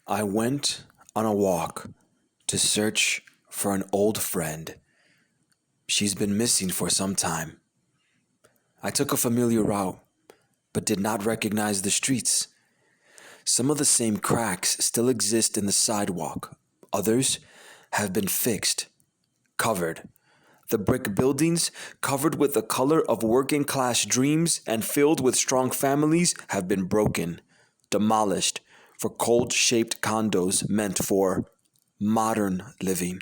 I went on a walk to search for an old friend. She's been missing for some time. I took a familiar route, but did not recognize the streets. Some of the same cracks still exist in the sidewalk. Others have been fixed, covered. The brick buildings, covered with the color of working class dreams and filled with strong families, have been broken, demolished for cold shaped condos meant for modern living.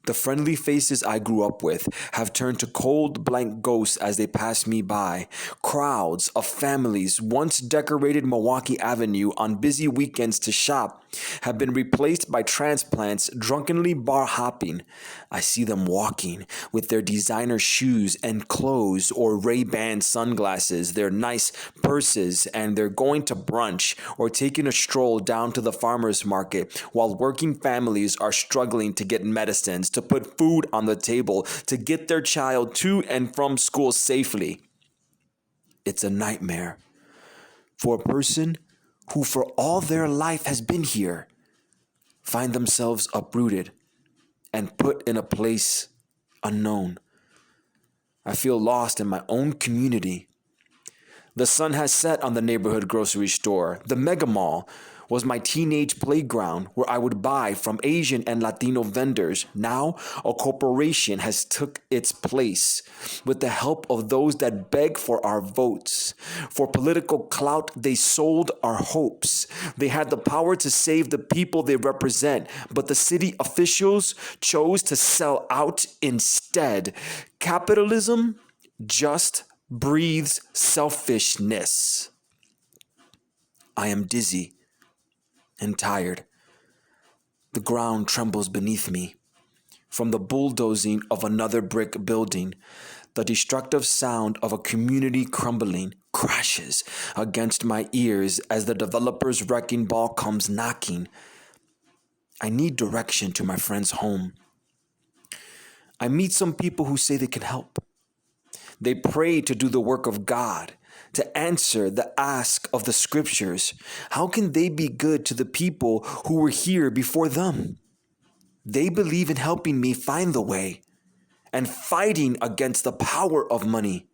The friendly faces I grew up with have turned to cold, blank ghosts as they pass me by. Crowds of families once decorated Milwaukee Avenue on busy weekends to shop have been replaced by transplants drunkenly bar hopping. I see them walking with their designer shoes and clothes or Ray-Ban sunglasses, their nice purses, and they're going to brunch or taking a stroll down to the farmer's market while working families are struggling to get medicines, to put food on the table, to get their child to and from school safely. It's a nightmare for a person who for all their life has been here, find themselves uprooted and put in a place unknown. I feel lost in my own community. The sun has set on the neighborhood grocery store. The mega mall was my teenage playground where I would buy from Asian and Latino vendors. Now, a corporation has took its place with the help of those that beg for our votes. For political clout, they sold our hopes. They had the power to save the people they represent, but the city officials chose to sell out instead. Capitalism just breathes selfishness. I am dizzy and tired. The ground trembles beneath me. From the bulldozing of another brick building, the destructive sound of a community crumbling crashes against my ears as the developer's wrecking ball comes knocking. I need direction to my friend's home. I meet some people who say they can help. They pray to do the work of God, to answer the ask of the scriptures. How can they be good to the people who were here before them? They believe in helping me find the way and fighting against the power of money.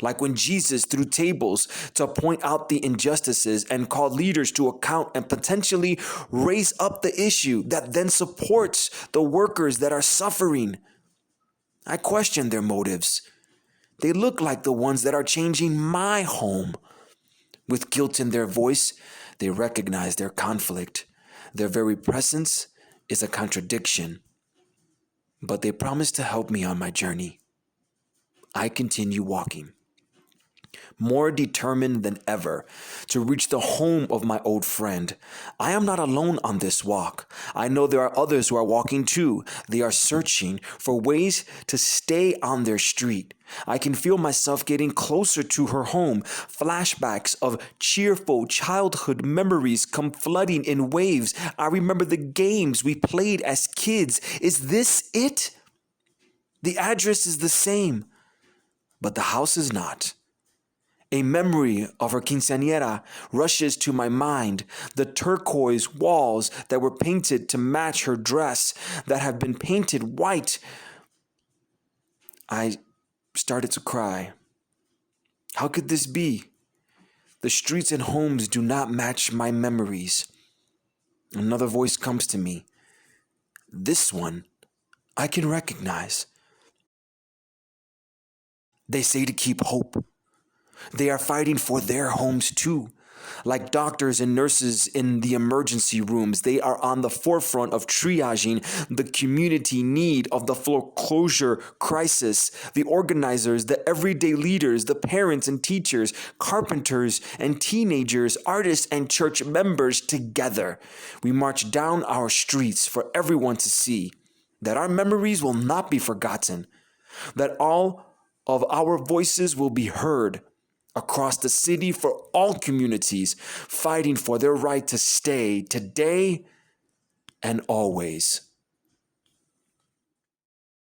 Like when Jesus threw tables to point out the injustices and called leaders to account and potentially raise up the issue that then supports the workers that are suffering. I question their motives. They look like the ones that are changing my home. With guilt in their voice, they recognize their conflict. Their very presence is a contradiction. But they promise to help me on my journey. I continue walking, more determined than ever to reach the home of my old friend. I am not alone on this walk. I know there are others who are walking too. They are searching for ways to stay on their street. I can feel myself getting closer to her home. Flashbacks of cheerful childhood memories come flooding in waves. I remember the games we played as kids. Is this it? The address is the same, but the house is not. A memory of her quinceañera rushes to my mind. The turquoise walls that were painted to match her dress that have been painted white. I started to cry. How could this be? The streets and homes do not match my memories. Another voice comes to me. This one I can recognize. They say to keep hope. They are fighting for their homes too. Like doctors and nurses in the emergency rooms, they are on the forefront of triaging the community need of the foreclosure crisis. The organizers, the everyday leaders, the parents and teachers, carpenters and teenagers, artists and church members together. We march down our streets for everyone to see that our memories will not be forgotten, that all of our voices will be heard across the city for all communities fighting for their right to stay today and always.